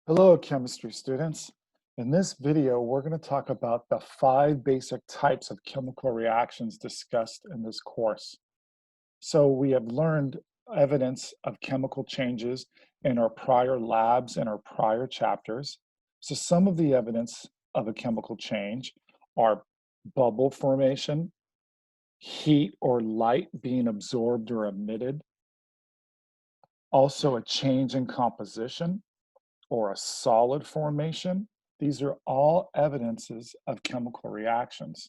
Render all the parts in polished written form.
Hello, chemistry students. In this video, we're going to talk about the 5 basic types of chemical reactions discussed in this course. So we have learned evidence of chemical changes in our prior labs and our prior chapters. So some of the evidence of a chemical change are bubble formation, heat or light being absorbed or emitted, also a change in composition, or a solid formation. These are all evidences of chemical reactions.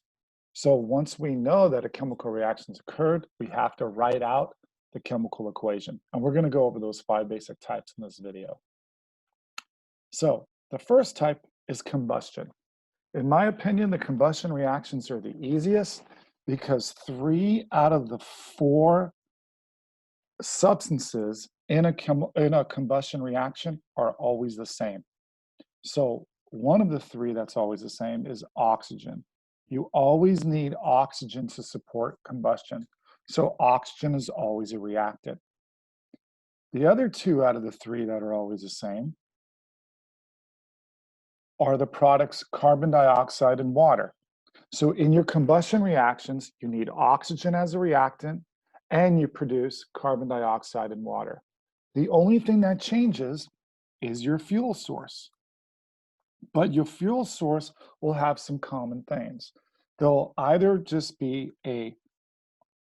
So once we know that a chemical reaction has occurred, we have to write out the chemical equation. And we're going to go over those 5 basic types in this video. So the first type is combustion. In my opinion, the combustion reactions are the easiest because 3 out of the 4 substances in a combustion reaction are always the same. So one of the 3 that's always the same is oxygen. You always need oxygen to support combustion. So oxygen is always a reactant. The other 2 out of the 3 that are always the same are the products carbon dioxide and water. So in your combustion reactions, you need oxygen as a reactant and you produce carbon dioxide and water. The only thing that changes is your fuel source. But your fuel source will have some common things. They'll either just be a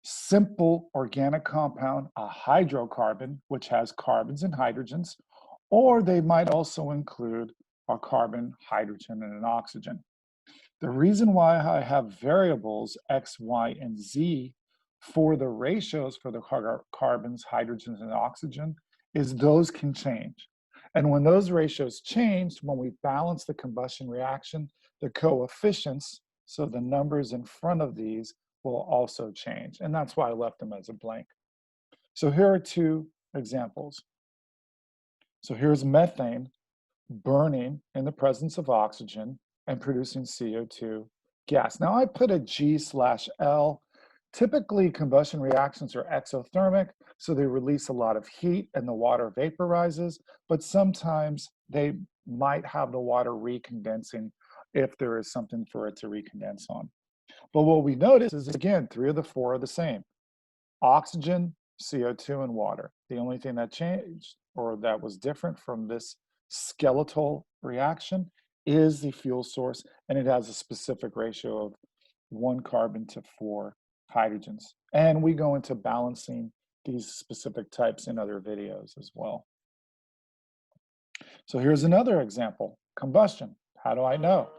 simple organic compound, a hydrocarbon, which has carbons and hydrogens, or they might also include a carbon, hydrogen, and an oxygen. The reason why I have variables X, Y, and Z for the ratios for the carbons, hydrogens, and oxygen is those can change. And when those ratios change, when we balance the combustion reaction, the coefficients, so the numbers in front of these will also change. And that's why I left them as a blank. So here are 2 examples. So here's methane burning in the presence of oxygen and producing CO2 gas. Now I put a G/L. Typically, combustion reactions are exothermic, so they release a lot of heat and the water vaporizes, but sometimes they might have the water recondensing if there is something for it to recondense on. But what we notice is, again, 3 of the 4 are the same: oxygen, CO2, and water. The only thing that changed or that was different from this skeletal reaction is the fuel source, and it has a specific ratio of 1 carbon to 4 hydrogens. And we go into balancing these specific types in other videos as well. So here's another example: combustion. How do I know?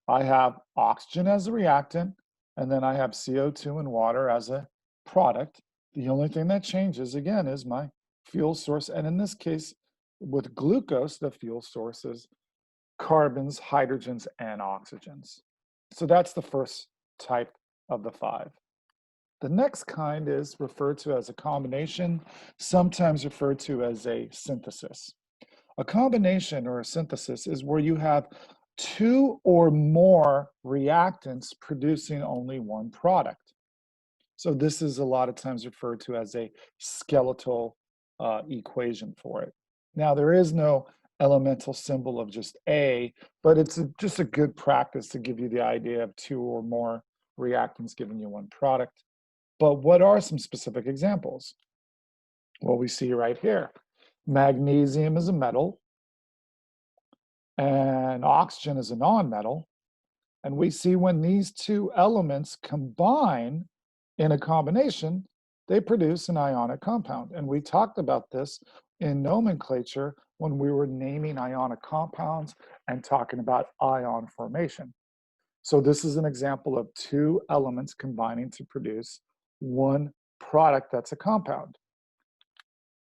I have oxygen as a reactant, and then I have CO2 and water as a product. The only thing that changes, again, is my fuel source. And in this case, with glucose, the fuel source is carbons, hydrogens, and oxygens. So that's the first type of the 5. The next kind is referred to as a combination, sometimes referred to as a synthesis. A combination or a synthesis is where you have 2 or more reactants producing only 1 product. So this is a lot of times referred to as a skeletal equation for it. Now, there is no elemental symbol of just A, but it's just a good practice to give you the idea of 2 or more reactants giving you 1 product. But what are some specific examples? Well, we see right here. Magnesium is a metal, and oxygen is a nonmetal. And we see when these 2 elements combine in a combination, they produce an ionic compound. And we talked about this in nomenclature when we were naming ionic compounds and talking about ion formation. So this is an example of 2 elements combining to produce 1 product that's a compound.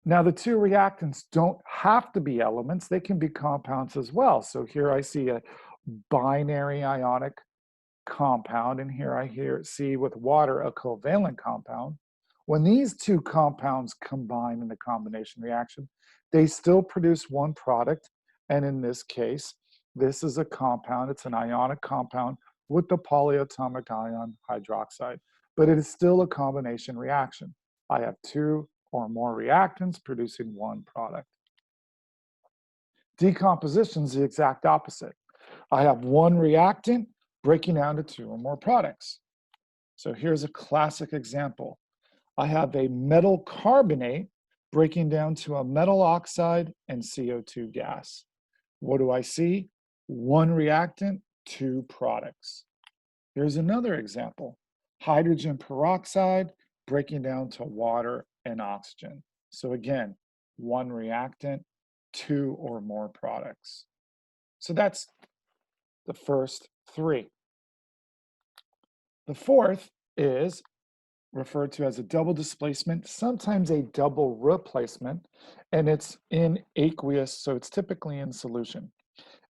Now, the 2 reactants don't have to be elements, they can be compounds as well. So here I see a binary ionic compound, and here I see with water a covalent compound. When these 2 compounds combine in the combination reaction, they still produce 1 product, and in this case, this is a compound, it's an ionic compound with the polyatomic ion hydroxide, but it is still a combination reaction. I have 2 or more reactants producing 1 product. Decomposition is the exact opposite. I have one reactant breaking down to two or more products. So here's a classic example. I have a metal carbonate breaking down to a metal oxide and CO2 gas. What do I see? One reactant, two products. Here's another example. Hydrogen peroxide breaking down to water and oxygen. So again, one reactant, two or more products. So that's the first three. The fourth is referred to as a double displacement, sometimes a double replacement, and it's in aqueous, so it's typically in solution.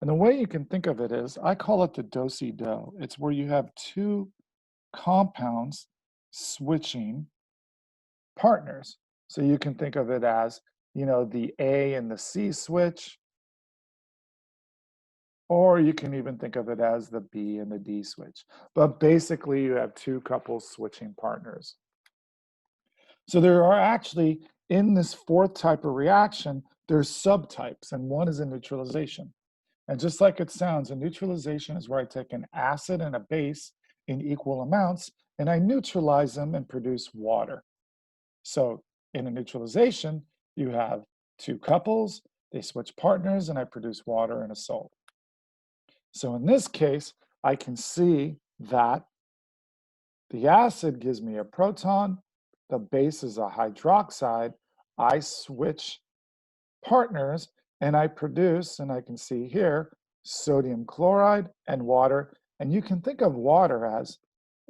And the way you can think of it is, I call it the do-si-do. It's where you have two compounds switching partners. So you can think of it as, the A and the C switch, or you can even think of it as the B and the D switch. But basically, you have two couples switching partners. So there are actually, in this fourth type of reaction, there's subtypes, and one is a neutralization. And just like it sounds, a neutralization is where I take an acid and a base in equal amounts, and I neutralize them and produce water. So in a neutralization, you have two couples, they switch partners, and I produce water and a salt. So in this case, I can see that the acid gives me a proton, the base is a hydroxide, I switch partners, and I produce, and I can see here, sodium chloride and water. And you can think of water as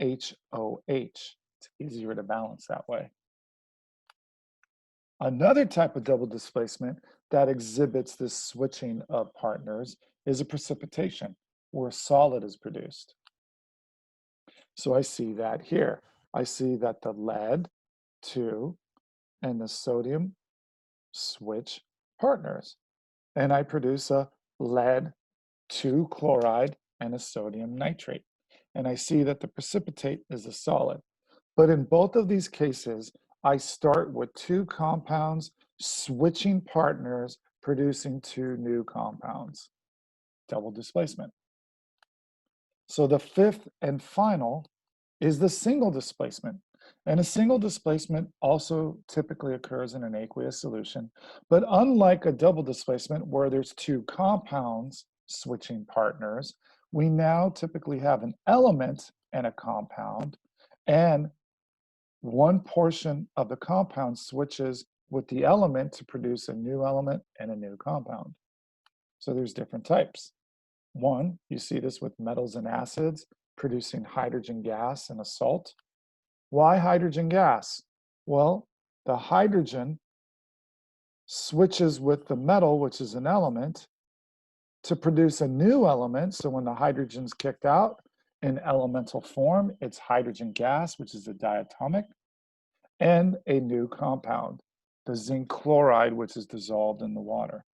HOH. It's easier to balance that way. Another type of double displacement that exhibits this switching of partners is a precipitation, where a solid is produced. So I see that here. I see that the lead 2 and the sodium switch partners. And I produce a lead 2 chloride and a sodium nitrate. And I see that the precipitate is a solid. But in both of these cases, I start with two compounds switching partners, producing two new compounds. Double displacement. So the fifth and final is the single displacement. And a single displacement also typically occurs in an aqueous solution. But unlike a double displacement where there's two compounds switching partners, we now typically have an element and a compound, and one portion of the compound switches with the element to produce a new element and a new compound. So there's different types. One, you see this with metals and acids producing hydrogen gas and a salt. Why hydrogen gas? Well, the hydrogen switches with the metal, which is an element, to produce a new element. So when the hydrogen's kicked out in elemental form, it's hydrogen gas, which is a diatomic, and a new compound, the zinc chloride, which is dissolved in the water.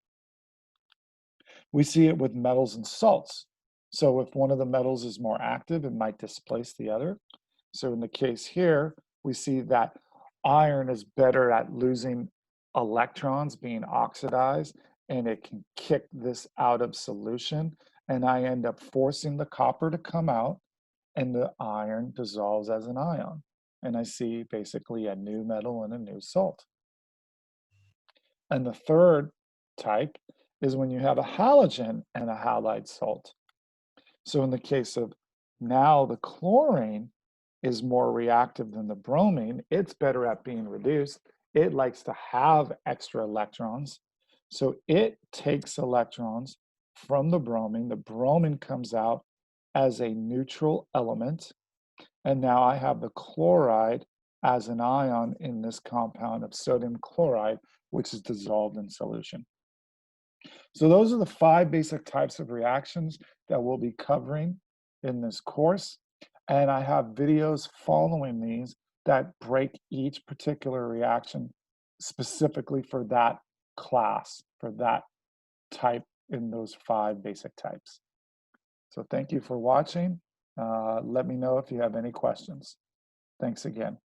We see it with metals and salts. So if one of the metals is more active, it might displace the other. So in the case here, we see that iron is better at losing electrons being oxidized, and it can kick this out of solution. And I end up forcing the copper to come out, and the iron dissolves as an ion. And I see basically a new metal and a new salt. And the third type is when you have a halogen and a halide salt. So in the case of now the chlorine is more reactive than the bromine, it's better at being reduced. It likes to have extra electrons. So it takes electrons from the bromine comes out as a neutral element. And now I have the chloride as an ion in this compound of sodium chloride, which is dissolved in solution. So those are the 5 basic types of reactions that we'll be covering in this course. And I have videos following these that break each particular reaction specifically for that class, for that type in those 5 basic types. So thank you for watching. Let me know if you have any questions. Thanks again.